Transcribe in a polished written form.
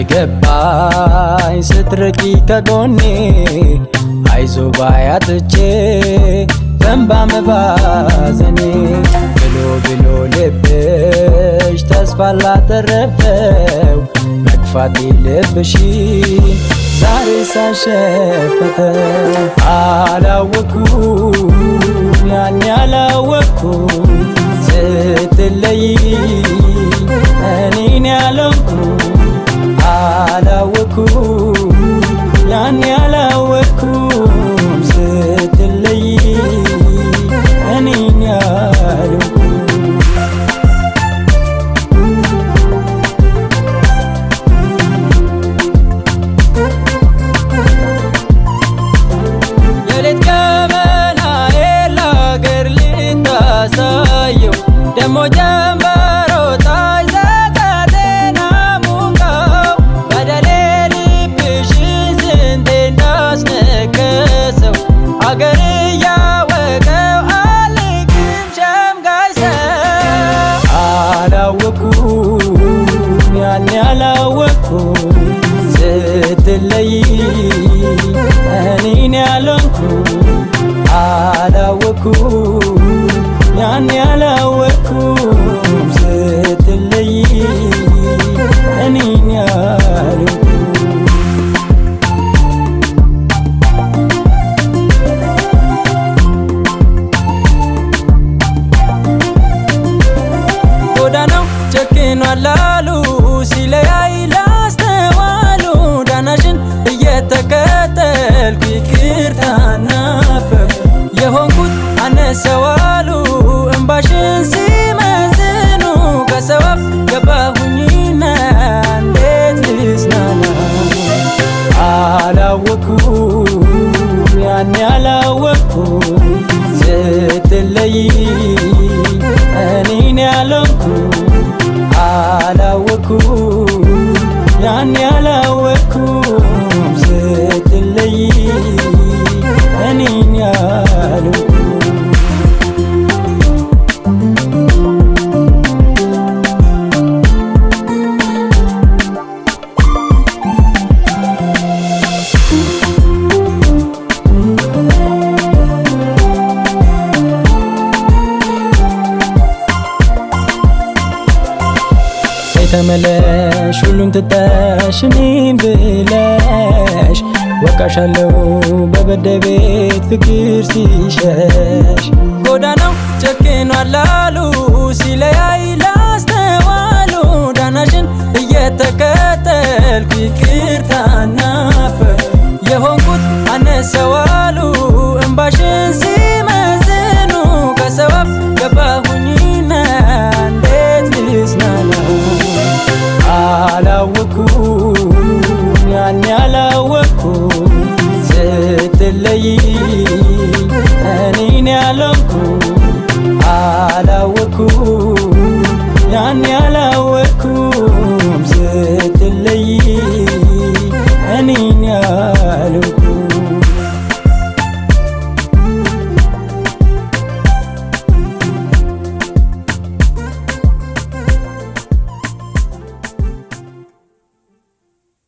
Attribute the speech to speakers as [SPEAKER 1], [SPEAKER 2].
[SPEAKER 1] የገባኝ ስትርቂ ከጎኔ አይዞ ባያትቼ ዘንባ መባዘኔ ብሎ ልብሽ ተስፋ ላተረፈው መግፋቴ ልብሽን ዛሬ ሳሸፈተው አላወኩም ያኔ አላወኩም ስትለይ እኔን ያለንኩም አላወኩም ያኔ አላወኩም ስትለይ እኔን ያለንኩም የሌት ገመናዬ ለአገር ልታሳየው ደሞ ጀንበር ወጣች ዘቀቴን አሙቀው በደሌ ልብሽን ስንቴ እንዳስነከሰው አገር እያወቀው አልክም ሸምጋይ ሰው አላወኩም ያኔ አላወኩም ስትለይ እኔን ያልሆንኩም አላወኩም ያኔ አላወኩም ስትለይ እኔን ያልሆንኩም ጎዳናው ጨክኗል አሉ ሲለያይ ላስተዋሉ ዳናሽን እየተከተልኩ ይቅርታና ፍቅር የሆንኩት አነሰዋሉ እንባሽን ሲመዝኑ ከሰበብ ገባሁኝና እንዴት ልጽናና አላወኩም ያኔ አላወኩም ስትለይ እኔን ያልሆንኩም አላወኩም ያኔ አላወኩም ስትለይ እኔን ያልሆንኩም ተመለሽ ሁሉን ትተሽ እኔን ብለሽ ወቃሻለው በበደይ ቤት ፍቅር ሲሸሽ ጎዳናው ጨክኗል አሉ ሲለያይ ላስተዋሉ ዳናሽን እየተከተልኩ ይቅርታና ፍቅር የሆንኩት አነሰዋሉ እንባሽን ሲመዝኑ ከሰበብ ገባሁኝና እንዴት ልጽናና አላወኩም ያኔ አላወኩም ስትለይ